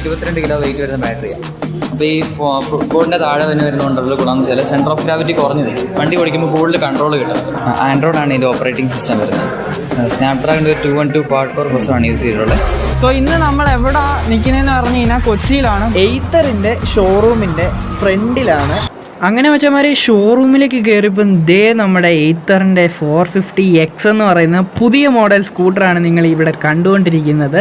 22 kilo weight വരുന്ന ബാറ്ററിയാണ്. അപ്പോൾ ഈ ഫുട്ബോളിൻ്റെ താഴെ വരുന്നതുകൊണ്ടുള്ള ഗുണം എന്ന് വെച്ചാൽ സെൻറ്റർ ഓഫ് ഗ്രാവിറ്റി കുറഞ്ഞത് വണ്ടി ഓടിക്കുമ്പോൾ കൂടുതൽ കൺട്രോൾ കിട്ടും. ആൻഡ്രോയിഡാണ് ഇതിൻ്റെ ഓപ്പറേറ്റിംഗ് സിസ്റ്റം വരുന്നത്. സ്നാപ്ഡ്രാഗൺ 212 ക്വാഡ് കോർ പ്രോസസ്സറാണ് യൂസ് ചെയ്തിട്ടുള്ളത്. സോ ഇന്ന് നമ്മൾ എവിടെ നിൽക്കുന്നതെന്ന് പറഞ്ഞു കഴിഞ്ഞാൽ കൊച്ചിയിലാണ്. എയ്ത്തറിൻ്റെ ഷോറൂമിൻ്റെ ഫ്രണ്ടിലാണ്. അങ്ങനെ വെച്ചമാര് ഷോറൂമിലേക്ക് കയറിയപ്പം നമ്മുടെ എയ്ത്തറിൻ്റെ 450X എന്ന് പറയുന്ന പുതിയ മോഡൽ സ്കൂട്ടറാണ് നിങ്ങൾ ഇവിടെ കണ്ടുകൊണ്ടിരിക്കുന്നത്.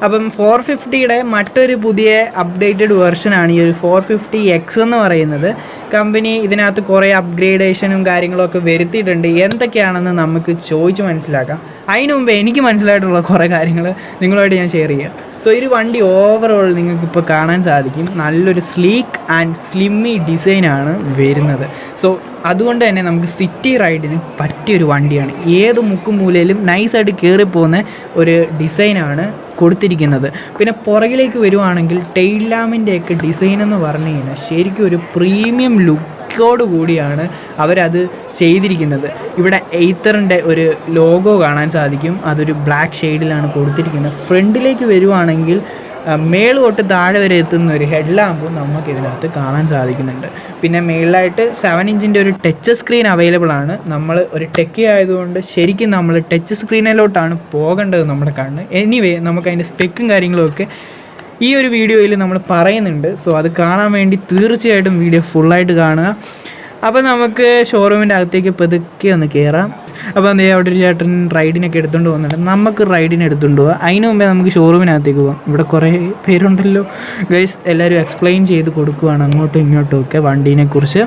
അപ്പം 450യുടെ മറ്റൊരു പുതിയ അപ്ഡേറ്റഡ് വെർഷനാണ് ഈ ഒരു 450X എന്ന് പറയുന്നത്. കമ്പനി ഇതിനകത്ത് കുറേ അപ്ഗ്രേഡേഷനും കാര്യങ്ങളൊക്കെ വരുത്തിയിട്ടുണ്ട്. എന്തൊക്കെയാണെന്ന് നമുക്ക് ചോദിച്ച് മനസ്സിലാക്കാം. അതിനു മുമ്പ് എനിക്ക് മനസ്സിലായിട്ടുള്ള കുറേ കാര്യങ്ങൾ നിങ്ങളുമായിട്ട് ഞാൻ ഷെയർ ചെയ്യാം. സോ ഈ വണ്ടി ഓവറോൾ നിങ്ങൾക്കിപ്പോൾ കാണാൻ സാധിക്കും നല്ലൊരു സ്ലീക്ക് ആൻഡ് സ്ലിമ്മി ഡിസൈനാണ് വരുന്നത്. സോ അതുകൊണ്ട് തന്നെ നമുക്ക് സിറ്റി റൈഡിന് പറ്റിയൊരു വണ്ടിയാണ്. ഏത് മുക്കും മൂലയിലും നൈസായിട്ട് കയറിപ്പോകുന്ന ഒരു ഡിസൈനാണ് കൊടുത്തിരിക്കുന്നത്. പിന്നെ പുറകിലേക്ക് വരുവാണെങ്കിൽ ടെയിൽ ലാമ്പിൻ്റെയൊക്കെ ഡിസൈൻ എന്ന് പറഞ്ഞു കഴിഞ്ഞാൽ ശരിക്കും ഒരു പ്രീമിയം ലുക്കോട് കൂടിയാണ് അവരത് ചെയ്തിരിക്കുന്നത്. ഇവിടെ എയ്ത്തറിൻ്റെ ഒരു ലോഗോ കാണാൻ സാധിക്കും. അതൊരു ബ്ലാക്ക് ഷെയ്ഡിലാണ് കൊടുത്തിരിക്കുന്നത്. ഫ്രണ്ടിലേക്ക് വരുവാണെങ്കിൽ മേൾ തൊട്ട് താഴെ വരെ എത്തുന്ന ഒരു ഹെഡ് ലാമ്പും നമുക്കിതിനകത്ത് കാണാൻ സാധിക്കുന്നുണ്ട്. പിന്നെ മേളിലായിട്ട് 7 ഇഞ്ചിൻ്റെ ഒരു ടച്ച് സ്ക്രീൻ അവൈലബിൾ ആണ്. നമ്മൾ ഒരു ടെക്കി ആയതുകൊണ്ട് ശരിക്കും നമ്മൾ ടച്ച് സ്ക്രീനിലോട്ടാണ് പോകേണ്ടത് നമ്മുടെ കണ്ണ്. എനിവേ നമുക്കതിൻ്റെ സ്പെക്കും കാര്യങ്ങളുമൊക്കെ ഈ ഒരു വീഡിയോയിൽ നമ്മൾ പറയുന്നുണ്ട്. സോ അത് കാണാൻ വേണ്ടി തീർച്ചയായിട്ടും വീഡിയോ ഫുള്ളായിട്ട് കാണുക. അപ്പോൾ നമുക്ക് ഷോറൂമിൻ്റെ അകത്തേക്ക് പതുക്കെ ഒന്ന് കയറാം. അപ്പോൾ എന്താ അവിടെ ഒരു ചേട്ടൻ റൈഡിനൊക്കെ എടുത്തുകൊണ്ട് പോകുന്നുണ്ട്. നമുക്ക് റൈഡിന് എടുത്തുകൊണ്ട് പോകാം. അതിന് മുമ്പേ നമുക്ക് ഷോറൂമിനകത്തേക്ക് പോകാം. ഇവിടെ കുറേ പേരുണ്ടല്ലോ ഗൈസ്, എല്ലാവരും എക്സ്പ്ലെയിൻ ചെയ്ത് കൊടുക്കുവാണ് അങ്ങോട്ടും ഇങ്ങോട്ടും ഒക്കെ വണ്ടീനെക്കുറിച്ച്.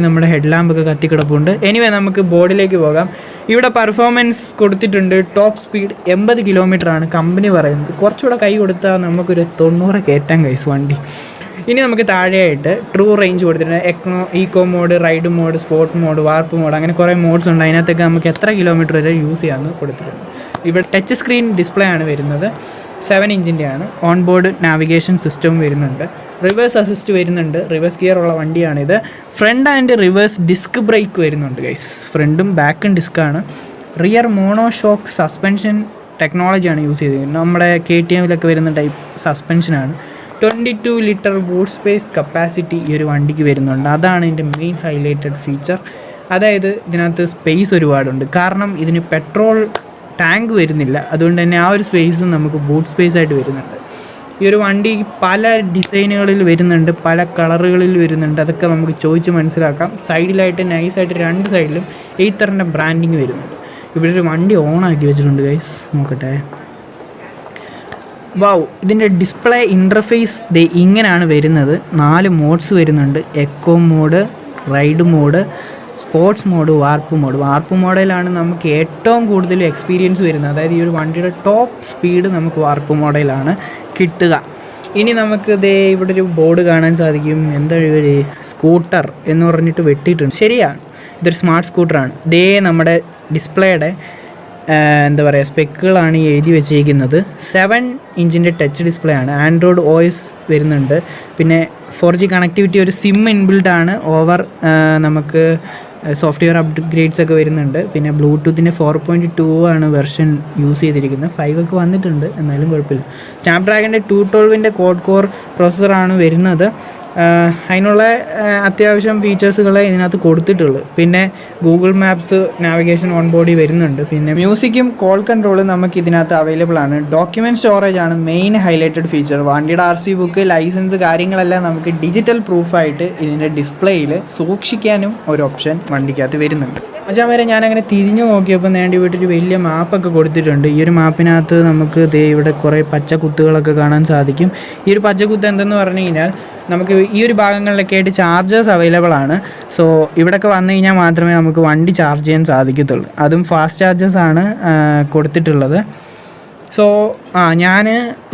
നമ്മുടെ ഹെഡ് ലാമ്പൊക്കെ കത്തിക്കിടപ്പുണ്ട്. എനിവേ നമുക്ക് ബോർഡിലേക്ക് പോകാം. ഇവിടെ പെർഫോമൻസ് കൊടുത്തിട്ടുണ്ട്. ടോപ്പ് സ്പീഡ് 80 കിലോമീറ്ററാണ് കമ്പനി പറയുന്നത്. കുറച്ചുകൂടെ കൈ കൊടുത്താൽ നമുക്കൊരു 90 കയറ്റാൻ ഗൈസ് വണ്ടി. ഇനി നമുക്ക് താഴെയായിട്ട് ട്രൂ റേഞ്ച് കൊടുത്തിട്ടുണ്ട്. Eco mode, ride mode, sport mode, warp mode, അങ്ങനെ കുറേ മോഡ്സ് ഉണ്ട്. അതിനകത്തൊക്കെ നമുക്ക് എത്ര കിലോമീറ്റർ വരെ യൂസ് ചെയ്യാമെന്ന് കൊടുത്തിട്ടുണ്ട്. ഇവിടെ ടച്ച് സ്ക്രീൻ ഡിസ്പ്ലേ ആണ് വരുന്നത്. 7 ഇഞ്ചിൻ്റെയാണ്. ഓൺ ബോർഡ് നാവിഗേഷൻ സിസ്റ്റവും വരുന്നുണ്ട്. റിവേഴ്സ് അസിസ്റ്റ് വരുന്നുണ്ട്. റിവേഴ്സ് ഗിയർ ഉള്ള വണ്ടിയാണിത്. Front and reverse disc brake വരുന്നുണ്ട് ഗൈസ്. ഫ്രണ്ടും ബാക്കും ഡിസ്ക്കാണ്. റിയർ മോണോ ഷോക്ക് സസ്പെൻഷൻ ടെക്നോളജിയാണ് യൂസ് ചെയ്തിരിക്കുന്നത്. നമ്മുടെ KTMലൊക്കെ വരുന്ന ടൈപ്പ് സസ്പെൻഷനാണ്. 22 ലിറ്റർ ബൂട്ട് സ്പേസ് കപ്പാസിറ്റി ഈ ഒരു വണ്ടിക്ക് വരുന്നുണ്ട്. അതാണ് ഇതിൻ്റെ മെയിൻ ഹൈലൈറ്റഡ് ഫീച്ചർ. അതായത് ഇതിനകത്ത് സ്പേസ് ഒരുപാടുണ്ട്. കാരണം ഇതിന് പെട്രോൾ ടാങ്ക് വരുന്നില്ല. അതുകൊണ്ട് തന്നെ ആ ഒരു സ്പേസ് നമുക്ക് ബൂട്ട് സ്പേസ് ആയിട്ട് വരുന്നുണ്ട്. ഈ ഒരു വണ്ടി പല ഡിസൈനുകളിൽ വരുന്നുണ്ട്, പല കളറുകളിൽ വരുന്നുണ്ട്. അതൊക്കെ നമുക്ക് ചോദിച്ച് മനസ്സിലാക്കാം. സൈഡിലായിട്ട് നൈസായിട്ട് 2 സൈഡിലും എയ്ത്തറിൻ്റെ ബ്രാൻഡിങ് വരുന്നുണ്ട്. ഇവിടെ ഒരു വണ്ടി ഓണാക്കി വെച്ചിട്ടുണ്ട് ഗൈസ്, നോക്കട്ടെ. വാവ്, ഇതിൻ്റെ ഡിസ്പ്ലേ ഇൻ്റർഫേസ് ഇങ്ങനെയാണ് വരുന്നത്. 4 മോഡ്സ് വരുന്നുണ്ട്. Eco mode, ride mode, sports mode, warp mode. Warp മോഡലാണ് നമുക്ക് ഏറ്റവും കൂടുതൽ എക്സ്പീരിയൻസ് വരുന്നത്. അതായത് ഈ ഒരു വണ്ടിയുടെ ടോപ്പ് സ്പീഡ് നമുക്ക് വാർപ്പ് മോഡലാണ് കിട്ടുക. ഇനി നമുക്ക് ഇവിടെ ഒരു ബോർഡ് കാണാൻ സാധിക്കും. എന്താ ഒരു സ്കൂട്ടർ എന്ന് പറഞ്ഞിട്ട് വെട്ടിയിട്ടുണ്ട്. ശരിയാണ്, ഇതൊരു സ്മാർട്ട് സ്കൂട്ടറാണ്. നമ്മുടെ ഡിസ്പ്ലേയുടെ എന്താ പറയുക സ്പെക്കുകളാണ് ഈ എഴുതി വെച്ചിരിക്കുന്നത്. 7 ഇഞ്ചിൻ്റെ ടച്ച് ഡിസ്പ്ലേ ആണ്. ആൻഡ്രോയിഡ് OS വരുന്നുണ്ട്. പിന്നെ 4G കണക്ടിവിറ്റി, ഒരു സിം ഇൻബിൽഡ് ആണ്. നമുക്ക് സോഫ്റ്റ്വെയർ അപ്ഗ്രേഡ്സ് ഒക്കെ വരുന്നുണ്ട്. പിന്നെ ബ്ലൂടൂത്തിൻ്റെ 4.2 ആണ് വെർഷൻ യൂസ് ചെയ്തിരിക്കുന്നത്. 5 ഒക്കെ വന്നിട്ടുണ്ട്, എന്നാലും കുഴപ്പമില്ല. സ്നാപ്ഡ്രാഗൻ്റെ 212ൻ്റെ ക്വാഡ് കോർ പ്രോസസ്സറാണ് വരുന്നത്. അതിനുള്ള അത്യാവശ്യം ഫീച്ചേഴ്സുകളെ ഇതിനകത്ത് കൊടുത്തിട്ടുള്ളൂ. പിന്നെ ഗൂഗിൾ മാപ്സ് നാവിഗേഷൻ ഓൺ ബോർഡിൽ വരുന്നുണ്ട്. പിന്നെ മ്യൂസിക്കും കോൾ കൺട്രോളും നമുക്ക് ഇതിനകത്ത് അവൈലബിൾ ആണ്. ഡോക്യുമെൻറ്റ് സ്റ്റോറേജ് ആണ് മെയിൻ ഹൈലൈറ്റഡ് ഫീച്ചർ. വണ്ടിയുടെ RC ബുക്ക്, ലൈസൻസ് കാര്യങ്ങളെല്ലാം നമുക്ക് ഡിജിറ്റൽ പ്രൂഫായിട്ട് ഇതിൻ്റെ ഡിസ്പ്ലേയിൽ സൂക്ഷിക്കാനും ഒരു ഓപ്ഷൻ വണ്ടിക്കകത്ത് വരുന്നുണ്ട്. അച്ഛാ വരെ ഞാനങ്ങനെ തിരിഞ്ഞു നോക്കിയപ്പോൾ നേണ്ടി വീട്ടൊരു വലിയ മാപ്പൊക്കെ കൊടുത്തിട്ടുണ്ട്. ഈ ഒരു മാപ്പിനകത്ത് നമുക്ക് ഇവിടെ കുറേ പച്ചക്കുത്തുകളൊക്കെ കാണാൻ സാധിക്കും. ഈ ഒരു പച്ചക്കുത്ത് എന്തെന്ന് പറഞ്ഞു കഴിഞ്ഞാൽ നമുക്ക് ഈ ഒരു ഭാഗങ്ങളിലൊക്കെ ആയിട്ട് ചാർജേഴ്സ് അവൈലബിൾ ആണ്. സോ ഇവിടെയൊക്കെ വന്നു കഴിഞ്ഞാൽ മാത്രമേ നമുക്ക് വണ്ടി ചാർജ് ചെയ്യാൻ സാധിക്കത്തുള്ളൂ. അതും ഫാസ്റ്റ് ചാർജേഴ്സാണ് കൊടുത്തിട്ടുള്ളത്. സോ ഞാൻ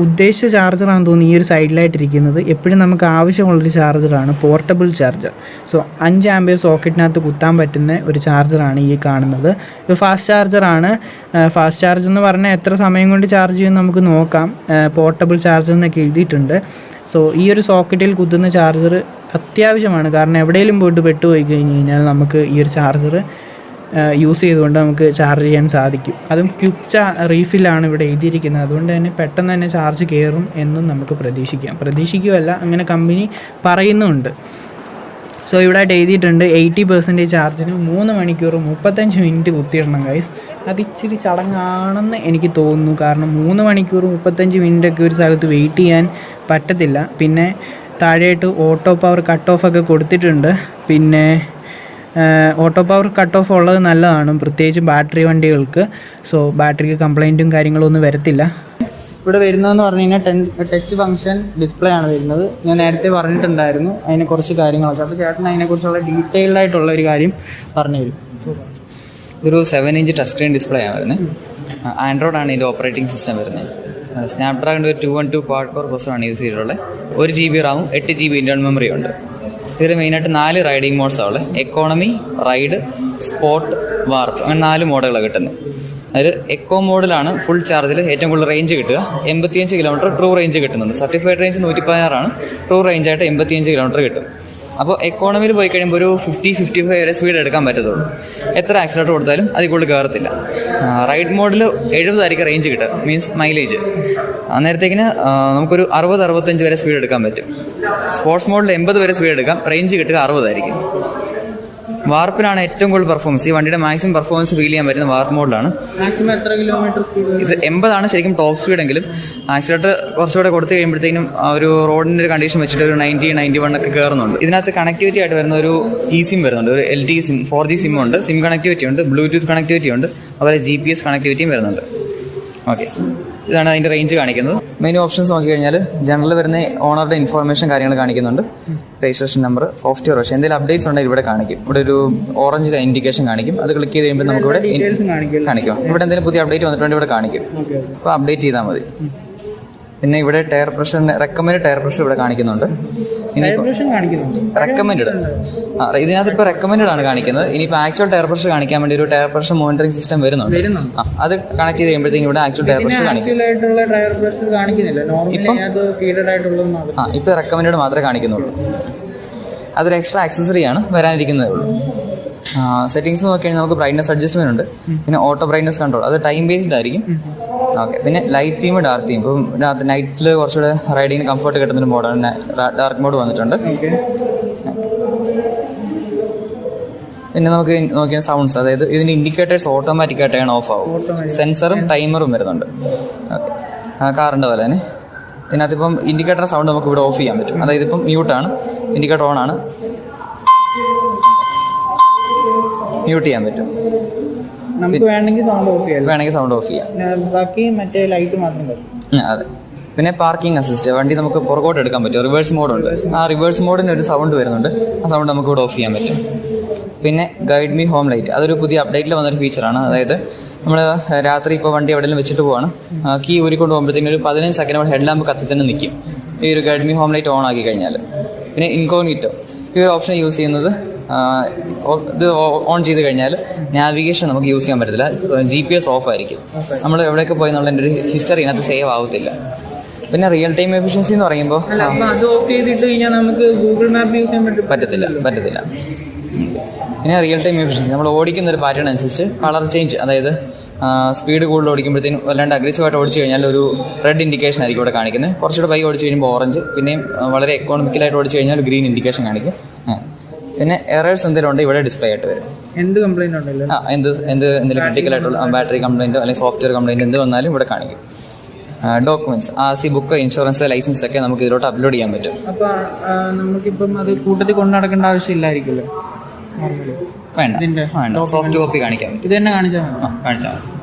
ഉദ്ദേശിച്ച ചാർജറാണെന്ന് തോന്നുന്നു ഈ ഒരു സൈഡിലായിട്ടിരിക്കുന്നത്. എപ്പോഴും നമുക്ക് ആവശ്യമുള്ളൊരു ചാർജറാണ്, പോർട്ടബിൾ ചാർജർ. സോ 5 ആംപിയർ സോക്കറ്റിനകത്ത് കുത്താൻ പറ്റുന്ന ഒരു ചാർജറാണ് ഈ കാണുന്നത്. ഇത് ഫാസ്റ്റ് ചാർജറാണ്. ഫാസ്റ്റ് ചാർജ് എന്ന് പറഞ്ഞാൽ എത്ര സമയം കൊണ്ട് ചാർജ് ചെയ്യുമെന്ന് നമുക്ക് നോക്കാം. പോർട്ടബിൾ ചാർജർ എന്നൊക്കെ എഴുതിയിട്ടുണ്ട്. സോ ഈ ഒരു സോക്കറ്റിൽ കുത്തുന്ന ചാർജർ അത്യാവശ്യമാണ്. കാരണം എവിടെയെങ്കിലും പോയിട്ട് പെട്ടുപോയി കഴിഞ്ഞ് കഴിഞ്ഞാൽ നമുക്ക് ഈ ഒരു ചാർജർ യൂസ് ചെയ്തുകൊണ്ട് നമുക്ക് ചാർജ് ചെയ്യാൻ സാധിക്കും. അതും ക്വിക്ക് റീഫില്ലാണ് ഇവിടെ എഴുതിയിരിക്കുന്നത്. അതുകൊണ്ട് തന്നെ പെട്ടെന്ന് തന്നെ ചാർജ് കയറും എന്നും നമുക്ക് പ്രതീക്ഷിക്കുകയല്ല, അങ്ങനെ കമ്പനി പറയുന്നുമുണ്ട്. സോ ഇവിടെ എഴുതിയിട്ടുണ്ട് 80% ചാർജിന് 3 മണിക്കൂർ 35 മിനിറ്റ് കുത്തിയിടണം ഗൈസ്. അത് ഇച്ചിരി ചടങ്ങാണെന്ന് എനിക്ക് തോന്നുന്നു. കാരണം 3 മണിക്കൂർ 35 മിനിറ്റൊക്കെ ഒരു സ്ഥലത്ത് വെയിറ്റ് ചെയ്യാൻ പറ്റത്തില്ല. പിന്നെ താഴെയായിട്ട് ഓട്ടോ പവർ കട്ട് ഓഫ് ഒക്കെ കൊടുത്തിട്ടുണ്ട്. പിന്നെ ഓട്ടോ പവർ കട്ട് ഓഫ് ഉള്ളത് നല്ലതാണ്, പ്രത്യേകിച്ച് ബാറ്ററി വണ്ടികൾക്ക്. സോ ബാറ്ററിക്ക് കംപ്ലൈൻറ്റും കാര്യങ്ങളൊന്നും വരത്തില്ല. ഇവിടെ വരുന്നതെന്ന് പറഞ്ഞു കഴിഞ്ഞാൽ ടച്ച് ഫംഗ്ഷൻ ഡിസ്പ്ലേ ആണ് വരുന്നത്. ഞാൻ നേരത്തെ പറഞ്ഞിട്ടുണ്ടായിരുന്നു അതിനെ കുറച്ച് കാര്യങ്ങളൊക്കെ. അപ്പോൾ ചേട്ടൻ അതിനെക്കുറിച്ചുള്ള ഡീറ്റെയിൽഡ് ആയിട്ടുള്ള ഒരു കാര്യം പറഞ്ഞു തരും. ഇതൊരു 7-inch ടച്ച് സ്ക്രീൻ ഡിസ്പ്ലേ ആണ് വരുന്നത്. ആൻഡ്രോയിഡ് ആണ് ഇതിൻ്റെ ഓപ്പറേറ്റിംഗ് സിസ്റ്റം വരുന്നത്. സ്നാപ്ഡ്രാഗണിൻ്റെ ഒരു 212 ക്വാഡ് കോർ പ്രോസസ്സറാണ് യൂസ് ചെയ്തിട്ടുള്ളത്. 1 GB റാമും 8 GB ഇൻറ്റേർണൽ മെമ്മറി ഉണ്ട്. ഇതിൽ മെയിനായിട്ട് 4 റൈഡിങ് മോഡ്സാണ് ഉള്ളത്. എക്കോണമി, റൈഡ്, സ്പോർട്ട്, വാർപ്പ്, അങ്ങനെ 4 മോഡുകളാണ് കിട്ടുന്നത്. അതിൽ എക്കോ മോഡിലാണ് ഫുൾ ചാർജിൽ ഏറ്റവും കൂടുതൽ റേഞ്ച് കിട്ടുക. 85 കിലോമീറ്റർ ട്രൂ റേഞ്ച് കിട്ടുന്നുണ്ട്. സർട്ടിഫൈഡ് റേഞ്ച് 116 ട്രൂ റേഞ്ചായിട്ട് 85 കിലോമീറ്റർ കിട്ടും. അപ്പോൾ എക്കോണമിയിൽ പോയി കഴിയുമ്പോൾ ഒരു 50-55 വരെ സ്പീഡ് എടുക്കാൻ പറ്റത്തുള്ളൂ. എത്ര ആക്സിലേറ്റർ കൊടുത്താലും അതിൽ കൂടുതൽ കയറത്തില്ല. റൈഡ് മോഡിൽ 70 ആയിരിക്കും റേഞ്ച് കിട്ടുക, മീൻസ് മൈലേജ്. അന്നേരത്തേക്കിന് നമുക്കൊരു 60-65 വരെ സ്പീഡ് എടുക്കാൻ പറ്റും. സ്പോർട്സ് മോഡിൽ 80 വരെ സ്പീഡ് എടുക്കാം, റേഞ്ച് കിട്ടുക 60 ആയിരിക്കും. വാർപ്പിലാണ് ഏറ്റവും കൂടുതൽ പെർഫോമൻസ്. ഈ വണ്ടിയുടെ മാക്സിമം പെർഫോമൻസ് ഫീൽ ചെയ്യാൻ പറ്റുന്ന വാർപ്പ് മോഡിലാണ്. മാക്സിമം എത്ര കിലോമീറ്റർ സ്പീഡ്? ഇത് 80 ശരിക്കും ടോപ്പ് സ്പീഡെങ്കിലും ആക്സിലേറ്റർ കുറച്ചുകൂടെ കൊടുത്തു കഴിയുമ്പോഴത്തേക്കും ഒരു റോഡിൻ്റെ ഒരു കണ്ടീഷൻ വെച്ചിട്ട് ഒരു 90-91 ഒക്കെ കയറുന്നുണ്ട്. ഇതിനകത്ത് കണക്ടിവിറ്റി ആയിട്ട് വരുന്ന ഒരു eSIM വരുന്നുണ്ട്, ഒരു LTE സിം, 4G സിം ഉണ്ട്, സിം കണക്ടിവിറ്റി ഉണ്ട്, ബ്ലൂടൂത്ത് കണക്ടിവിറ്റി ഉണ്ട്, അതുപോലെ GPS കണക്ടിവിറ്റിയും വരുന്നുണ്ട്. ഓക്കെ, ഇതാണ് അതിൻ്റെ റേഞ്ച് കാണിക്കുന്നത്. മെനു ഓപ്ഷൻസ് നോക്കിക്കഴിഞ്ഞാൽ ജനറൽ വരുന്ന ഓണറുടെ ഇൻഫോർമേഷൻ കാര്യങ്ങൾ കാണിക്കുന്നുണ്ട്. രജിസ്ട്രേഷൻ നമ്പർ, സോഫ്റ്റ്വെയർ വെർഷൻ, എന്തെങ്കിലും അപ്ഡേറ്റ്സ് ഉണ്ടെങ്കിൽ ഇവിടെ കാണിക്കും. ഇവിടെ ഒരു ഓറഞ്ച് ഇൻഡിക്കേഷൻ കാണിക്കും. അത് ക്ലിക്ക് ചെയ്ത് കഴിയുമ്പോൾ നമുക്ക് ഇവിടെ കാണിക്കും. ഇവിടെ എന്തെങ്കിലും പുതിയ അപ്ഡേറ്റ് വന്നിട്ടുണ്ടെങ്കിൽ ഇവിടെ കാണിക്കും. അപ്പോൾ അപ്ഡേറ്റ് ചെയ്താൽ മതി. പിന്നെ ഇവിടെ tyre pressure, recommend tyre pressure ഇവിടെ കാണിക്കുന്നുണ്ട്. റെക്കമെൻഡ് ഇതിനകത്ത് ഇപ്പോൾ റെക്കമെൻഡ് ആണ് കാണിക്കുന്നത്. ഇനിയിപ്പോൾ ആക്ച്വൽ ടയർ പ്രഷർ കാണിക്കാൻ വേണ്ടി ഒരു ടയർ പ്രഷർ മോണിറ്ററിംഗ് സിസ്റ്റം വരുന്നുണ്ട്. അത് കണക്ട് ചെയ്ത് കഴിയുമ്പോഴത്തേക്കും ഇവിടെ ആക്ച്വൽ ടയർ പ്രഷർ കാണിക്കും. ഇപ്പോൾ റെക്കമെൻഡ് മാത്രമേ കാണിക്കുന്നുള്ളൂ. അതൊരു എക്സ്ട്രാ ആക്സസറി ആണ്, വരാനിരിക്കുന്നതേ ഉള്ളൂ. സെറ്റിംഗ്സ് നോക്കിക്കഴിഞ്ഞാൽ നമുക്ക് ബ്രൈറ്റ്നസ് അഡ്ജസ്റ്റ്മെന്റ് ഉണ്ട്. പിന്നെ ഓട്ടോ ബ്രൈറ്റ്നസ് കൺട്രോൾ, അത് ടൈം ബേസ്ഡ് ആയിരിക്കും. ഓക്കെ, പിന്നെ ലൈറ്റ് തീം, ഡാർക്ക് തീം. ഇപ്പം നൈറ്റിൽ കുറച്ചുകൂടെ റൈഡിങ്ങിന് കംഫർട്ട് കിട്ടുന്നൊരു മോഡാണ്. ഡാർക്ക് മോഡ് വന്നിട്ടുണ്ട്. പിന്നെ നമുക്ക് നോക്കിയാൽ സൗണ്ട്സ്, അതായത് ഇതിൻ്റെ ഇൻഡിക്കേറ്റേഴ്സ് ഓട്ടോമാറ്റിക്കായിട്ടാണ് ഓഫ് ആവും. സെൻസറും ടൈമറും വരുന്നുണ്ട്. ഓക്കെ, കാറിൻ്റെ പോലെ തന്നെ ഇതിനകത്തിപ്പം ഇൻഡിക്കേറ്റർ സൗണ്ട് നമുക്ക് ഇവിടെ ഓഫ് ചെയ്യാൻ പറ്റും. അതായത് ഇപ്പം മ്യൂട്ടാണ്, ഇൻഡിക്കേറ്റർ ഓൺ ആണ്, മ്യൂട്ട് ചെയ്യാൻ പറ്റും. നമുക്ക് വേണമെങ്കിൽ സൗണ്ട് ഓഫ് ചെയ്യാം. ബാക്കി മറ്റേ ലൈറ്റ് മാത്രം മതി. അതെ. പിന്നെ പാർക്കിംഗ് അസിസ്റ്റ്, വണ്ടി നമുക്ക് പുറകോട്ട് എടുക്കാൻ പറ്റും. റിവേഴ്സ് മോഡുണ്ട്. ആ റിവേഴ്സ് മോഡിന് ഒരു സൗണ്ട് വരുന്നുണ്ട്. ആ സൗണ്ട് നമുക്ക് ഇവിടെ ഓഫ് ചെയ്യാൻ പറ്റും. പിന്നെ ഗൈഡ് മീ ഹോം ലൈറ്റ്, അതൊരു പുതിയ അപ്ഡേറ്റിൽ വന്നൊരു ഫീച്ചറാണ്. അതായത് നമ്മൾ രാത്രി ഇപ്പോൾ വണ്ടി എവിടെയെങ്കിലും വെച്ചിട്ട് പോവാണ്, കീ ഊരിക്കൊണ്ട് പോകുമ്പോഴത്തേക്കും ഒരു 15 സെക്കൻഡ് ഹെഡ് ലാമ്പ് കത്തി തന്നെ നിൽക്കും ഈ ഒരു guide me home light on ആക്കി കഴിഞ്ഞാൽ. പിന്നെ ഇൻകോഗ്നിറ്റോ, ഈ ഒരു ഓപ്ഷൻ യൂസ് ചെയ്യുന്നത് ഇത് ഓൺ ചെയ്ത് കഴിഞ്ഞാൽ നാവിഗേഷൻ നമുക്ക് യൂസ് ചെയ്യാൻ പറ്റത്തില്ല. GPS ഓഫ് ആയിരിക്കും. നമ്മൾ എവിടെയൊക്കെ പോയി എന്നുള്ളതിൻ്റെ ഒരു ഹിസ്റ്ററി ഇതിനകത്ത് സേവ് ആവത്തില്ല. പിന്നെ റിയൽ ടൈം എഫിഷ്യൻസി എന്ന് പറയുമ്പോൾ ഗൂഗിൾ മാപ്പ് യൂസ് ചെയ്യാൻ പറ്റത്തില്ല. പിന്നെ റിയൽ ടൈം എഫിഷ്യൻസി, നമ്മൾ ഓടിക്കുന്ന ഒരു പാറ്റേൺ അനുസരിച്ച് കളർ ചേഞ്ച്, അതായത് സ്പീഡ് കൂടുതൽ ഓടിക്കുമ്പോഴത്തേനും വല്ലാണ്ട് അഗ്രസീവായിട്ട് ഓടിച്ചു കഴിഞ്ഞാൽ ഒരു റെഡ് ഇൻഡിക്കേഷൻ ആയിരിക്കും ഇവിടെ കാണിക്കുന്നത്. കുറച്ചുകൂടെ ബൈക്ക് ഓടിച്ചു കഴിയുമ്പോൾ ഓറഞ്ച്, പിന്നെയും വളരെ എക്കോണമിക്കലായിട്ട് ഓടിച്ചു കഴിഞ്ഞാൽ ഗ്രീൻ ഇൻഡിക്കേഷൻ കാണിക്കും. പിന്നെ എറേഴ്സ് എന്തെങ്കിലും ഉണ്ടെങ്കിൽ ഇവിടെ ഡിസ്പ്ലേ ആയിട്ട് വരും. എന്ത് കംപ്ലൈൻറ്റ് ഉണ്ടല്ലോ, എന്തെങ്കിലും ക്രിട്ടിക്കലായിട്ടുള്ള ബാറ്ററി കംപ്ലൈൻറ്റോ അല്ലെങ്കിൽ സോഫ്റ്റ്വെയർ കംപ്ലൈൻറ്റ് എന്ത് വന്നാലും ഇവിടെ കാണിക്കും. Documents, RC book, insurance, licence ഒക്കെ നമുക്ക് ഇതിലോട്ട് അപ്ലോഡ് ചെയ്യാൻ പറ്റും. അപ്പോൾ നമുക്കിപ്പം അത് കൂട്ടത്തിൽ കൊണ്ടു നടക്കേണ്ട ആവശ്യമില്ലായിരിക്കുമല്ലോ. വേണ്ട, സോഫ്റ്റ് കോപ്പി കാണിക്കാൻ പറ്റും. ഇത് തന്നെ കാണിച്ചാൽ മതി.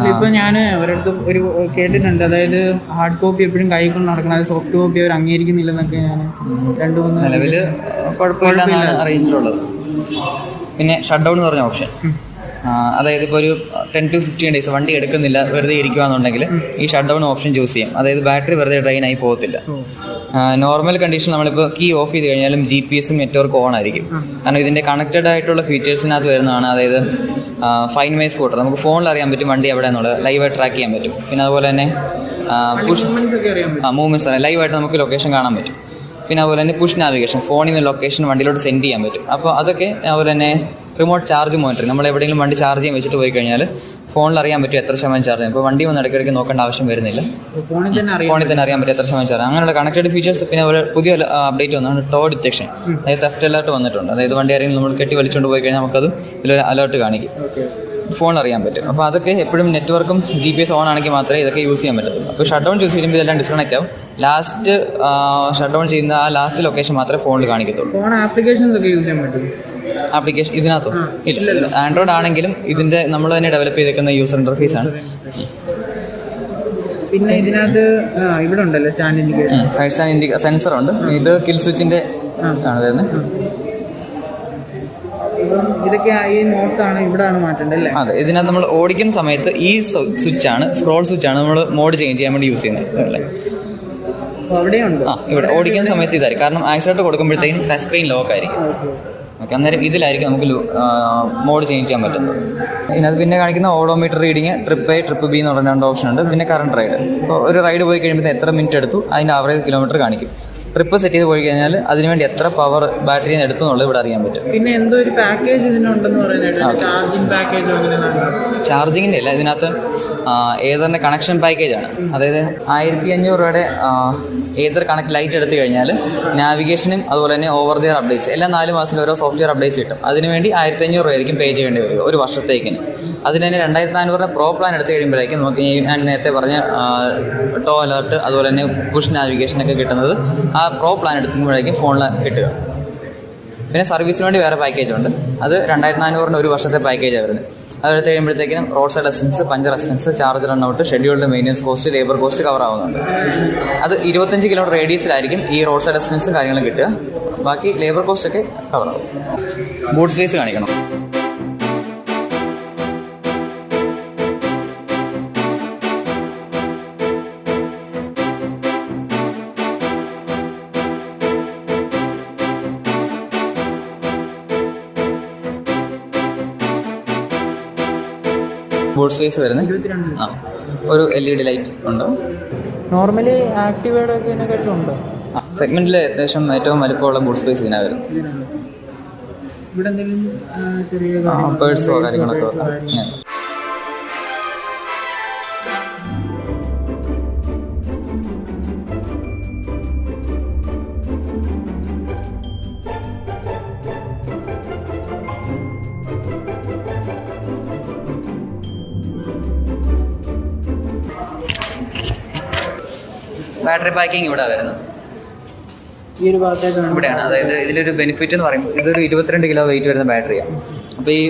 ഇപ്പം ഞാൻ ഒരിടത്ത് ഒരു കേട്ടിട്ടുണ്ട്, അതായത് ഹാർഡ് കോപ്പി എപ്പോഴും കൈ കൊണ്ട് നടക്കണം, അത് സോഫ്റ്റ് കോപ്പി അവർ അംഗീകരിക്കുന്നില്ലെന്നൊക്കെ ഞാൻ 2-3 നിലവിൽ കുഴപ്പമില്ലെന്നാണ് അറിയിച്ചിട്ടുള്ളത്. പിന്നെ ഷട്ട് ഡൗൺ എന്ന് പറഞ്ഞ ഓപ്ഷൻ, അതായത് ഇപ്പോൾ ഒരു 10 to 15 days വണ്ടി എടുക്കുന്നില്ല, വെറുതെ ഇരിക്കുകയാണെന്നുണ്ടെങ്കിൽ ഈ ഷട്ട് ഡൗൺ ഓപ്ഷൻ ചൂസ് ചെയ്യാം. അതായത് ബാറ്ററി വെറുതെ ഡ്രെയിൻ ആയി പോകത്തില്ല. നോർമൽ കണ്ടീഷൻ നമ്മളിപ്പോൾ കീ ഓഫ് ചെയ്ത് കഴിഞ്ഞാലും GPS നെറ്റ്വർക്ക് ഓൺ ആയിരിക്കും. കാരണം ഇതിൻ്റെ കണക്റ്റഡ് ആയിട്ടുള്ള ഫീച്ചേഴ്സിനകത്ത് വരുന്നതാണ്. അതായത് ഫൈൻ മൈ സ്കൂട്ടർ, നമുക്ക് ഫോണിൽ അറിയാൻ പറ്റും വണ്ടി എവിടെയാണെന്നുള്ളത്, ലൈവായിട്ട് ട്രാക്ക് ചെയ്യാൻ പറ്റും. പിന്നെ അതുപോലെ തന്നെ മൂവ്മെൻറ്റ്സ് ലൈവായിട്ട് നമുക്ക് ലൊക്കേഷൻ കാണാൻ പറ്റും. പിന്നെ അതുപോലെ തന്നെ പുഷ് നാവിഗേഷൻ, ഫോണിൽ നിന്ന് ലൊക്കേഷൻ വണ്ടിയിലോട്ട് സെൻഡ് ചെയ്യാൻ പറ്റും. അപ്പോൾ അതൊക്കെ അതുപോലെ തന്നെ റിമോട്ട് ചാർജ് മോണിറ്ററിംഗ്. നമ്മൾ എവിടെയെങ്കിലും വണ്ടി ചാർജ് ചെയ്യാൻ വെച്ചിട്ട് പോയി കഴിഞ്ഞാൽ ഫോണിൽ അറിയാൻ പറ്റും എത്ര ശതമാനം ചാർജ് ചെയ്യും. ഇപ്പോൾ വണ്ടി വന്ന് ഇടയ്ക്കിടയ്ക്ക് നോക്കേണ്ട ആവശ്യം വരുന്നില്ല, ഫോണിൽ തന്നെ അറിയാൻ പറ്റും എത്ര ശതമാനം ചാർജ്. അങ്ങനെയുള്ള കണക്റ്റഡ് ഫീച്ചേഴ്സ്. പിന്നെ ഒരു പുതിയ അപ്ഡേറ്റ് വന്നതാണ് ടോ ഡിറ്റക്ഷൻ, അതായത് തെഫ്റ്റ് അലേർട്ട് വന്നിട്ടുണ്ട്. അതായത് വണ്ടി ആരെങ്കിലും നമ്മൾ കെട്ടി വലിച്ചുകൊണ്ട് പോയി കഴിഞ്ഞാൽ നമുക്കത് ഇതിലൊരു അലേർട്ട് കാണിക്കും, ഫോണിൽ അറിയാൻ പറ്റും. അപ്പോൾ അതൊക്കെ എപ്പോഴും നെറ്റ്വർക്കും GPS ഓൺ ആണെങ്കിൽ മാത്രമേ ഇതൊക്കെ യൂസ് ചെയ്യാൻ പറ്റത്തുള്ളൂ. അപ്പോൾ ഷട്ട് ഡൗൺ ചൂസ് ചെയ്യുമ്പോൾ ഇതെല്ലാം ഡിസ്കണക്റ്റ് ആവും. ലാസ്റ്റ് ഷട്ട് ഡൗൺ ചെയ്യുന്ന ആ ലാസ്റ്റ് ലൊക്കേഷൻ മാത്രമേ ഫോണിൽ കാണിക്കത്തുള്ളൂ. ആപ്ലിക്കേഷൻ ഇതിനകത്തോ ഇല്ല. ആൻഡ്രോയിഡ് ആണെങ്കിലും ഇതിൻ്റെ നമ്മൾ തന്നെ ഡെവലപ്പ് ചെയ്തേക്കുന്ന യൂസർ ഇൻ്റർഫേസ് ആണ്. പിന്നെ ഇതിനകത്ത് ഇവിടെ ഉണ്ടല്ലോ സൈഡ് സ്റ്റാൻഡ് സെൻസർ ഉണ്ട്. ഇത് കിൽ സ്വിച്ചിൻ്റെ ആണ് വരുന്നത്. ഇതൊക്കെ ഈ നോട്ട്സ് ആണ് ഇവിടെയാണ് മാറ്റേണ്ടത്. അതെ, ഇതിനകത്ത് നമ്മൾ ഓടിക്കുന്ന സമയത്ത് ഈ സ്വിച്ചാണ്, സ്ക്രോൾ സ്വിച്ചാണ് നമ്മൾ മോഡ് ചേഞ്ച് ചെയ്യാൻ വേണ്ടി യൂസ് ചെയ്യുന്നത്. ഇവിടെ ഓടിക്കുന്ന സമയത്ത് ഇതായിരിക്കും, കാരണം ആക്സിലേറ്റർ കൊടുക്കുമ്പോഴത്തേക്കും ടച്ച് സ്ക്രീൻ ലോക്ക് ആയിരിക്കും. ഓക്കെ, അന്നേരം ഇതിലായിരിക്കും നമുക്ക് മോഡ് ചേഞ്ച് ചെയ്യാൻ പറ്റുന്നത്. ഇതിനകത്ത് പിന്നെ കാണിക്കുന്ന odometer reading, trip A trip B എന്ന് പറഞ്ഞ 2 ഓപ്ഷൻ ഉണ്ട്. പിന്നെ കറണ്ട് റൈഡ്. ഇപ്പോൾ ഒരു റൈഡ് പോയി കഴിയുമ്പോൾ എത്ര മിനിറ്റ് എടുത്തു അതിൻ്റെ ആവറേജ് കിലോമീറ്റർ കാണിക്കും. ട്രിപ്പ് സെറ്റ് ചെയ്ത് പോയി കഴിഞ്ഞാൽ അതിനുവേണ്ടി എത്ര പവർ ബാറ്ററിയിൽ നിന്ന് എടുത്തു എന്നുള്ളത് ഇവിടെ അറിയാൻ പറ്റും. പിന്നെ എന്തോ ഒരു പാക്കേജ് ഇതിനുണ്ടെന്ന് പറയുന്നത്, ചാർജിങ് പാക്കേജ്. ചാർജിങ്ങിൻ്റെ അല്ല, ഇതിനകത്ത് ഏതറിൻ്റെ കണക്ഷൻ പാക്കേജാണ്. അതായത് 1500 രൂപയുടെ ഏതർ കണക്ട് ലൈറ്റ് എടുത്തു കഴിഞ്ഞാൽ നാവിഗേഷനും അതുപോലെ തന്നെ ഓവർ ദിയർ അപ്ഡേറ്റ്സ് എല്ലാം 4 മാസത്തിൽ ഓരോ സോഫ്റ്റ്വെയർ അപ്ഡേറ്റ്സ് കിട്ടും. അതിനുവേണ്ടി 1500 രൂപയായിരിക്കും പേ ചെയ്യേണ്ടി വരിക ഒരു വർഷത്തേക്കിന്. അതിന് തന്നെ 2400 പ്രോ പ്ലാൻ എടുത്ത് കഴിയുമ്പോഴേക്കും നോക്കി ഞാൻ നേരത്തെ പറഞ്ഞ ടോ അലേർട്ട് അതുപോലെ തന്നെ പുഷ് നാവിഗേഷനൊക്കെ കിട്ടുന്നത് ആ പ്രോ പ്ലാൻ എടുക്കുമ്പോഴേക്കും ഫോണിൽ കിട്ടുക. പിന്നെ സർവീസിന് വേണ്ടി വേറെ പാക്കേജ് ഉണ്ട്. അത് 2400 ഒരു വർഷത്തെ പാക്കേജാണ് വരുന്നത്. അതെടുത്ത് കഴിയുമ്പോഴത്തേക്കും road side assistance, puncture assistance, charger run out, scheduled maintenance cost, labour cost cover ആവുന്നുണ്ട്. അത് 25 കിലോമീറ്റർ റേഡിയസിലായിരിക്കും ഈ റോഡ് സൈഡ് അസിസ്റ്റൻസും കാര്യങ്ങളും കിട്ടുക. ബാക്കി ലേബർ കോസ്റ്റ് ഒക്കെ കവർ ആവും. ബൂട്ട് സ്പേസ് കാണിക്കണം. ബൂട്ട് സ്പേസ് വരുന്നത് ഒരു LED ലൈറ്റ് ഉണ്ട്. നോർമലി ആക്ടിവേഡ് ഒക്കെ ഇതിനെക്കാട്ടും ഉണ്ടോ? സെഗ്മെന്റിൽ അത്യാവശ്യം ഏറ്റവും വലുപ്പമുള്ള ബൂട്ട് സ്പേസ് ഇതിനാണ് വരുന്നത്. ഇവിടെ എന്തെങ്കിലും പേഴ്സോ കാര്യങ്ങളൊക്കെ വെക്കാം. ബാറ്ററി പാക്കിംഗ് ഇവിടെ വരുന്നത്, ഈ ഒരു ഭാഗത്തേക്ക് ഇവിടെയാണ്. അതായത് ഇതിലൊരു ബെനിഫിറ്റ് എന്ന് പറയുമ്പോൾ ഇതൊരു 22 കിലോ വെയിറ്റ് വരുന്ന ബാറ്ററിയാണ്. അപ്പോൾ ഈ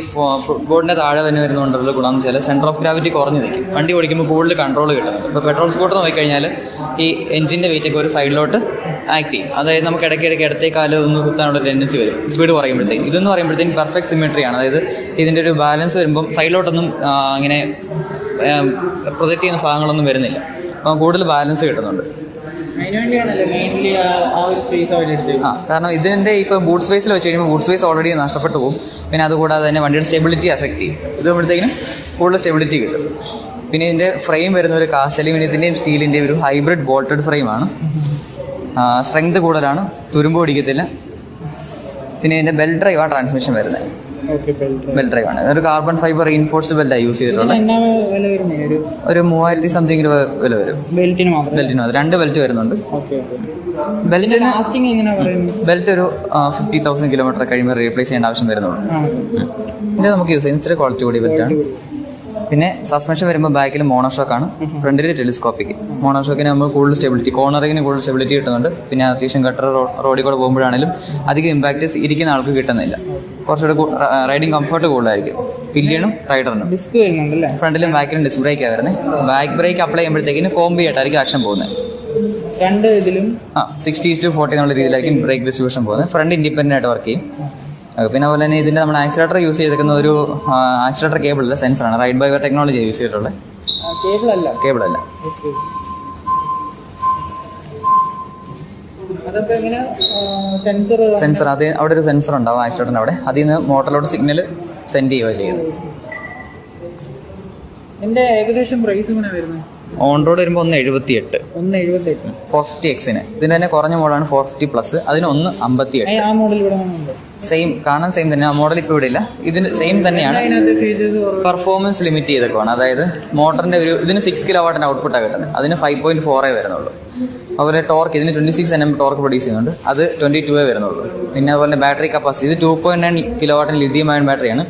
ഫുട്ബോളിൻ്റെ താഴെ വരുന്നതുകൊണ്ടുള്ള ഗുണം എന്ന് വെച്ചാൽ സെൻറ്റർ ഓഫ് ഗ്രാവിറ്റി കുറഞ്ഞ് നിൽക്കും. വണ്ടി ഓടിക്കുമ്പോൾ കൂടുതൽ കൺട്രോൾ കിട്ടുന്നുണ്ട്. ഇപ്പോൾ പെട്രോൾ സ്കൂട്ടർ നോക്കിക്കഴിഞ്ഞാൽ ഈ എഞ്ചിൻ്റെ വെയിറ്റൊക്കെ ഒരു സൈഡിലോട്ട് ആക്ട് ചെയ്യും. അതായത് നമുക്ക് ഇടയ്ക്കിടയ്ക്ക് ഇടത്തേക്കാലം ഒന്ന് കുത്താനുള്ള ടെൻഡൻസി വരും സ്പീഡ് കുറയുമ്പോഴത്തേക്കും. ഇതെന്ന് പറയുമ്പോഴത്തേക്കും പെർഫെക്റ്റ് സിമെട്രിയാണ്. അതായത് ഇതിൻ്റെ ഒരു ബാലൻസ് വരുമ്പം സൈഡിലോട്ടൊന്നും ഇങ്ങനെ പ്രൊജക്റ്റ് ചെയ്യുന്ന ഭാഗങ്ങളൊന്നും വരുന്നില്ല. അപ്പം കൂടുതൽ ബാലൻസ് കിട്ടുന്നുണ്ട്. കാരണം ഇതിൻ്റെ ഇപ്പോൾ ബൂട്ട് സ്പേസിൽ വെച്ച് കഴിയുമ്പോൾ ബൂട്ട് സ്പേസ് ഓൾറെഡി നഷ്ടപ്പെട്ടു പോകും. പിന്നെ അതുകൂടാതെ തന്നെ വണ്ടിയുടെ സ്റ്റെബിലിറ്റി അഫക്റ്റ് ചെയ്യും. ഇതാകുമ്പോഴത്തേക്കിനും കൂടുതൽ സ്റ്റെബിലിറ്റി കിട്ടും. പിന്നെ ഇതിൻ്റെ ഫ്രെയിം വരുന്ന ഒരു കാസ്റ്റ് അലുമിനിയത്തിൻ്റെയും സ്റ്റീലിൻ്റെയും ഒരു ഹൈബ്രിഡ് ബോൾട്ടഡ് ഫ്രെയിമാണ്. സ്ട്രെങ്ത് കൂടുതലാണ്, തുരുമ്പ് പിടിക്കത്തില്ല. പിന്നെ ഇതിൻ്റെ ബെൽറ്റ് ഡ്രൈവാണ് ട്രാൻസ്മിഷൻ വരുന്നത്. ബെൽറ്റ് ഡ്രൈവാണ്. ഒരു കാർബൺ ഫൈബർ റീൻഫോഴ്സ്ഡ് ബെൽറ്റാണ് യൂസ് ചെയ്തിട്ടുള്ളത്. ഒരു 3000 സംതിങ് രൂപ വില വരും ബെൽറ്റിന്. 2 ബെൽറ്റ് വരുന്നുണ്ട്. ബെൽറ്റ് ഒരു 50,000 കിലോമീറ്റർ കഴിയുമ്പോൾ റീപ്ലേസ് ചെയ്യേണ്ട ആവശ്യം വരുന്നുള്ളൂ. പിന്നെ നമുക്ക് യൂസ് ചെയ്യുന്ന ഇച്ചിരി ക്വാളിറ്റി കൂടി ബെൽറ്റാണ്. പിന്നെ സസ്പെൻഷൻ വരുമ്പോൾ ബാക്കിൽ മോണോഷോക്കാണ്, ഫ്രണ്ടിൽ ടെലിസ്കോപ്പിക്. മോണോഷോക്കിന് നമ്മൾ കൂടുതൽ സ്റ്റെബിലിറ്റി, കോർണറിങ്ങിന് കൂടുതൽ സ്റ്റെബിലിറ്റി കിട്ടുന്നുണ്ട്. പിന്നെ അത്യാവശ്യം ഗട്ടർ റോഡിൽ കൂടെ പോകുമ്പോഴാണെങ്കിലും അധികം ഇമ്പാക്റ്റ് ഇരിക്കുന്ന ആൾക്ക് കിട്ടുന്നില്ല. കുറച്ചുകൂടെ റൈഡിങ് കംഫർട്ട് കൂടുതലായിരിക്കും പില്ലിയനും റൈഡറിനും. ഫ്രണ്ടിലും ബാക്കിലും ഡിസ്ക് ബ്രേക്കാണ് വരുന്നത്. ബാക്ക് ബ്രേക്ക് അപ്ലൈ ചെയ്യുമ്പോഴത്തേക്കിന് കോംബി ആയിട്ടായിരിക്കും ആക്ഷൻ പോകുന്നത്. 60:40 എന്നുള്ള രീതിയിലായിരിക്കും ബ്രേക്ക് ഡിസ്ട്രിബ്യൂഷൻ പോകുന്നത്. ഫ്രണ്ട് ഇൻഡിപെൻഡൻ്റ് ആയിട്ട് വർക്ക് ചെയ്യും. പിന്നെ അതുപോലെ തന്നെ ഇതിൻ്റെ നമ്മൾ ആക്സിലേറ്റർ യൂസ് ചെയ്തിരിക്കുന്ന ഒരു ആക്സിലേറ്റർ കേബിളല്ല, സെൻസറാണ്. Ride by wire technology use ചെയ്തിട്ടുള്ളത്, കേബിളല്ല. സെൻസർ അത് അവിടെ ഒരു സെൻസർ ഉണ്ടാവും ആക്സിലേറ്ററിൻ്റെ അവിടെ. അതിൽ നിന്ന് മോട്ടറിലോട്ട് സിഗ്നൽ സെൻഡ് ചെയ്യുക ചെയ്യുന്നത്. ഇതിന്റെ ഏകദേശം പ്രൈസ് എങ്ങനെ വരുന്നത്? ഓൺ റോഡ് വരുമ്പോൾ 178 450Xന്. ഇതിന്റെ തന്നെ കുറഞ്ഞ മോഡലാണ് 450+. അതിന് 158. ആ മോഡൽ ഇവിടെ സെയിം കാണാൻ സെയിം തന്നെ. ആ മോഡൽ ഇപ്പോൾ ഇവിടെ ഇല്ല. ഇതിന് സെയിം തന്നെയാണ്. പെർഫോമൻസ് ലിമിറ്റ് ചെയ്തൊക്കെയാണ്. അതായത് മോട്ടറിന്റെ ഇതിന് 6 kW ഔട്ട്പുട്ടാണ് കിട്ടുന്നത്. അതിന് 5.4 വരുന്നുള്ളൂ. അതുപോലെ ടോർക്ക് ഇതിന് 26 Nm ടോർക്ക് പ്രൊഡ്യൂസ് ചെയ്യുന്നുണ്ട്. അത് 22 വരുന്നുള്ളൂ. പിന്നെ അതുപോലെ ബാറ്ററി കപ്പാസിറ്റി ഇത് 2.9 kW ലിഥിയം അയൺ ബാറ്ററിയാണ്.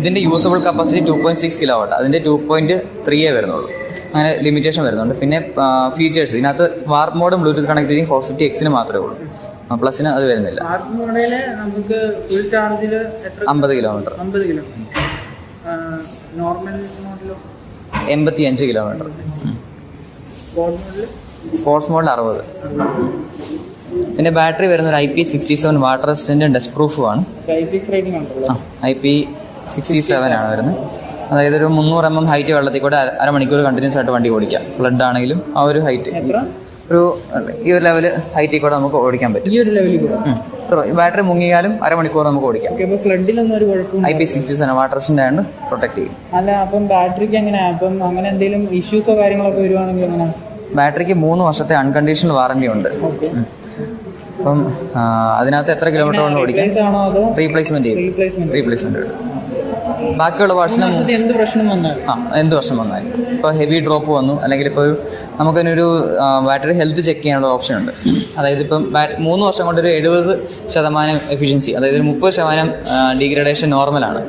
ഇതിന്റെ യൂസബിൾ കപ്പാസിറ്റി 2.6 kW. അതിന്റെ 2.3 വരുന്നുള്ളൂ. അങ്ങനെ ലിമിറ്റേഷൻ വരുന്നുണ്ട്. പിന്നെ ഫീച്ചേഴ്സ് ഇതിനകത്ത് വാർപ്പ് മോഡും ബ്ലൂടൂത്ത് കണക്ടിവിറ്റി 450Xന് മാത്രമേ ഉള്ളൂ. പ്ലസിന് അത് വരുന്നില്ല. 50 km 85 km. സ്പോർട്സ് മോഡിൽ 60. പിന്നെ ബാറ്ററി വരുന്ന ഒരു IP67 water resistant dust പ്രൂഫുമാണ്. IP67 ആണ് വരുന്നത്. അതായത് ഒരു 300 mm ഹൈറ്റ് വെള്ളത്തിൽ കൂടെ അരമണിക്കൂർ കണ്ടിന്യൂസ് ആയിട്ട് വണ്ടി ഓടിക്കാം. ഫ്ലഡ് ആണെങ്കിലും ആ ഒരു ഹൈറ്റ് ഈ ഒരു ലെവൽ ഹൈറ്റിൽ കൂടെ നമുക്ക് ഓടിക്കാൻ പറ്റും. ബാറ്ററി മുങ്ങിയാലും അരമണിക്കൂർ നമുക്ക് ഓടിക്കാം. IP67 വാട്ടർ റെസിസ്റ്റന്റ് ആയതുകൊണ്ട് പ്രൊട്ടക്ട് ചെയ്യും. അല്ല, അപ്പം ബാറ്ററിക്ക് അങ്ങനെ എന്തെങ്കിലും ഇഷ്യൂസോ കാര്യങ്ങളൊക്കെ വരുവാണെങ്കിൽ ബാറ്ററിക്ക് 3 വർഷത്തെ അൺകണ്ടീഷണൽ വാറന്റി ഉണ്ട്. അപ്പം അതിനകത്ത് എത്ര കിലോമീറ്റർ കൊണ്ട് ഓടിക്കാം. റീപ്ലേസ്മെന്റ് ചെയ്യും. ബാക്കിയുള്ള പാർട്സിന് എന്ത് പ്രശ്നം വന്നാലും ഇപ്പോൾ ഹെവി ഡ്രോപ്പ് വന്നു, അല്ലെങ്കിൽ ഇപ്പോൾ നമുക്കതിനൊരു ബാറ്ററി ഹെൽത്ത് ചെക്ക് ചെയ്യാനുള്ള ഓപ്ഷൻ ഉണ്ട്. അതായത് ഇപ്പം 3 വർഷം കൊണ്ടൊരു 70% എഫിഷ്യൻസി, അതായത് ഒരു 30% ഡീഗ്രഡേഷൻ നോർമലാണ്.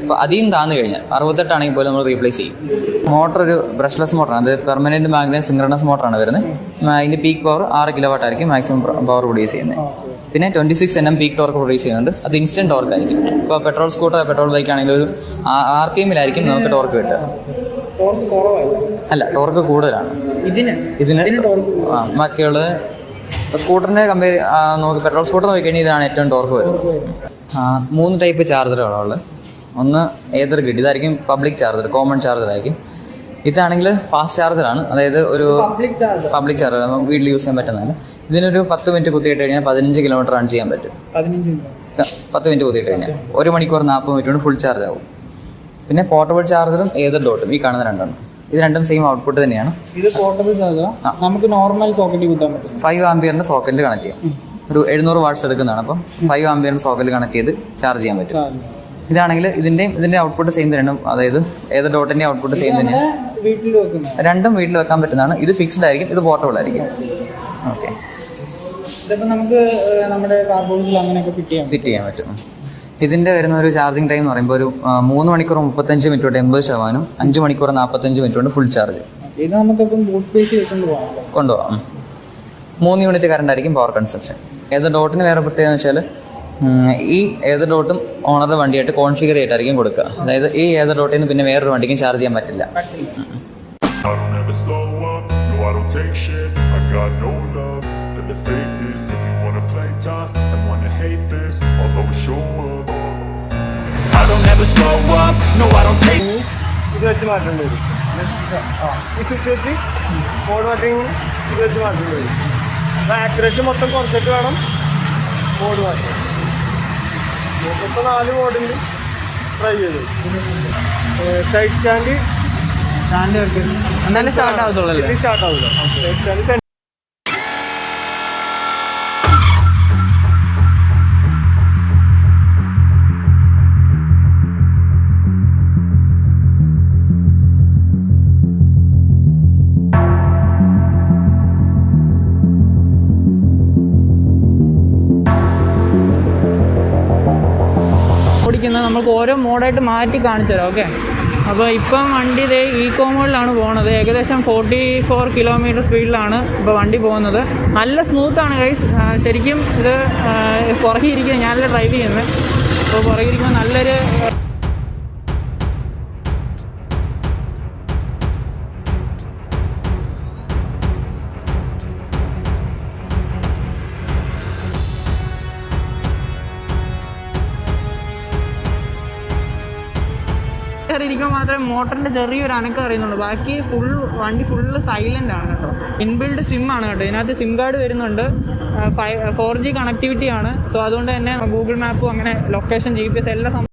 അപ്പോൾ അതിൽ താന്നു കഴിഞ്ഞാൽ 68 ആണെങ്കിൽ പോലും നമ്മൾ റീപ്ലേസ് ചെയ്യും. മോട്ടർ ഒരു ബ്രഷ്ലെസ് മോട്ടറാണ്. അത് പെർമനൻറ്റ് മാഗ്നറ്റ് സിങ്ക്രണസ് മോട്ടറാണ് വരുന്നത്. അതിൻ്റെ പീക്ക് പവർ 6 kW ആയിരിക്കും മാക്സിമം പവർ പ്രൊഡ്യൂസ് ചെയ്യുന്നത്. പിന്നെ 26 Nm പീക്ക് ടോർക്ക് പ്രൊഡ്യൂസ് ചെയ്യുന്നുണ്ട്. അത് ഇൻസ്റ്റന്റ് ടോർക്ക് ആയിരിക്കും. ഇപ്പോൾ പെട്രോൾ സ്കൂട്ടർ, പെട്രോൾ ബൈക്ക് ആണെങ്കിൽ ഒരു RPM-ലായിരിക്കും നമുക്ക് ടോർക്ക് കിട്ടുക. അല്ല, ടോർക്ക് കൂടുതലാണ് ഇതിന്. ബാക്കിയുള്ളത് സ്കൂട്ടറിനെ നോക്കി പെട്രോൾ സ്കൂട്ടർ നോക്കിക്കഴിഞ്ഞാൽ ഇതാണ് ഏറ്റവും ടോർക്ക് വരുന്നത്. 3 ടൈപ്പ് ചാർജറുകളാണ് ഉള്ളത്. ഒന്ന് ഏതർ ഗ്രിഡ്, ഇതായിരിക്കും പബ്ലിക് ചാർജർ, കോമൺ ചാർജർ ആയിരിക്കും. ഇതാണെങ്കിൽ ഫാസ്റ്റ് ചാർജറാണ്. അതായത് ഒരു പബ്ലിക് ചാർജർ നമുക്ക് വീട്ടിൽ യൂസ് ചെയ്യാൻ പറ്റുന്നതല്ല. ഇതിനൊരു 10 മിനിറ്റ് കുത്തിയിട്ട് കഴിഞ്ഞാൽ 15 km റൺ ചെയ്യാൻ പറ്റും. 10 മിനിറ്റ് കുത്തിയിട്ട് കഴിഞ്ഞാൽ 1 മണിക്കൂർ 40 മിനിറ്റ് കൊണ്ട് ഫുൾ ചാർജ് ആവും. പിന്നെ പോർട്ടബിൾ ചാർജറും ഏതർ ഡോട്ടും, ഈ കാണുന്ന രണ്ടെണ്ണം, ഇത് രണ്ടും സെയിം ഔട്ട്പുട്ട് തന്നെയാണ്. ഇത് പോർട്ടബിൾ ചാർജർ നമുക്ക് നോർമൽ സോക്കറ്റിൽ കുത്താൻ പറ്റും. 5 ആംപിയറിന്റെ സോക്കറ്റിൽ കണക്ട് ചെയ്യാം. ഒരു 700 വാട്ട്സ് എടുക്കുന്നതാണ്. അപ്പം 5 ആംപിയറിന്റെ സോക്കറ്റിൽ കണക്ട് ചെയ്ത് ചാർജ് ചെയ്യാൻ പറ്റും. ഇതാണെങ്കിൽ ഇതിന്റെ ഔട്ട്പുട്ട് സെയിം തന്നെയാണ്. അതായത് ഏത് ഡോട്ടിന്റെ ഔട്ട്പുട്ട് സെയിം തന്നെയാണ്. രണ്ടും വീട്ടിൽ വെക്കാൻ പറ്റുന്നതാണ്. ഇത് ഫിക്സ്ഡ് ആയിരിക്കും, ഇത് പോർട്ടബിൾ ആയിരിക്കും. ഓക്കെ, നമുക്ക് നമ്മുടെ ഫിറ്റ് ചെയ്യാൻ പറ്റും. ഇതിന്റെ വരുന്ന ഒരു ചാർജിങ് ടൈം എന്ന് പറയുമ്പോൾ ഒരു 3 മണിക്കൂർ 35 മിനിറ്റ് കൊണ്ട് 80%, 5 മണിക്കൂർ 45 മിനിറ്റ് കൊണ്ട് ഫുൾ ചാർജ് കൊണ്ടുപോകാം. 3 യൂണിറ്റ് കറണ്ട് ആയിരിക്കും പവർ കൺസപ്ഷൻ. ഏത് ഡോട്ടിന് വേറെ പ്രത്യേകത എന്ന് വെച്ചാൽ ഈ ഏത് ഡോട്ടും ഓണറുടെ വണ്ടിയായിട്ട് കോൺഫിഗർ ചെയ്തിട്ടായിരിക്കും കൊടുക്കുക. അതായത് ഈ ഏത് ഡോട്ടിൽ നിന്ന് പിന്നെ വേറൊരു വണ്ടിക്കും ചാർജ് ചെയ്യാൻ പറ്റില്ല. ഇത് വെച്ച് മാറ്റേണ്ടി വരും. ഈ സ്വിച്ച് വെച്ച് മോഡ് മാറ്റി ഇത് വെച്ച് മാറ്റേണ്ടി വരും. ആക്യുറേറ്റ് മൊത്തം കുറച്ചിട്ട് വേണം മോഡ് മാറ്റാൻ. ഇപ്പോൾ 4 മോഡിൽ ട്രൈ ചെയ്തു. സൈഡ് സ്റ്റാൻഡ് എന്നാലും സ്റ്റാർട്ട് ആവത്തുള്ളൂ. സ്റ്റാർട്ട് ആവില്ല. സൈഡ് സ്റ്റാൻഡ് ഓടിക്കുന്നത് നമുക്ക് ഓരോ മോഡായിട്ട് മാറ്റി കാണിച്ചു തരാം. ഓക്കെ, അപ്പോൾ ഇപ്പം വണ്ടി ഇതേ ഈക്കോ മോഡിലാണ് പോകുന്നത്. ഏകദേശം 44 km സ്പീഡിലാണ് ഇപ്പോൾ വണ്ടി പോകുന്നത്. നല്ല സ്മൂത്താണ് ഗൈസ്. ശരിക്കും ഇത് പുറകെ ഇരിക്കുന്നത്, ഞാനല്ല ഡ്രൈവ് ചെയ്യുന്നത്. അപ്പോൾ പുറകെ ഇരിക്കുമ്പോൾ നല്ലൊരു ഇരിക്കുമ്പോൾ മാത്രമേ മോട്ടറിൻ്റെ ചെറിയൊരു അനക്കം അറിയുന്നുള്ളൂ. ബാക്കി വണ്ടി ഫുള്ള് സൈലൻ്റ് ആണ് കേട്ടോ. ഇൻബിൽഡ് സിം ആണ് കേട്ടോ. ഇതിനകത്ത് സിം കാർഡ് വരുന്നുണ്ട്. 4G കണക്ടിവിറ്റി ആണ്. സോ അതുകൊണ്ട് തന്നെ ഗൂഗിൾ മാപ്പും അങ്ങനെ ലൊക്കേഷൻ GPS എല്ലാം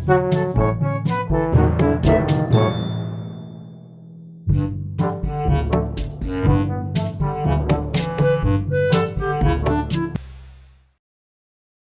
ബൈ.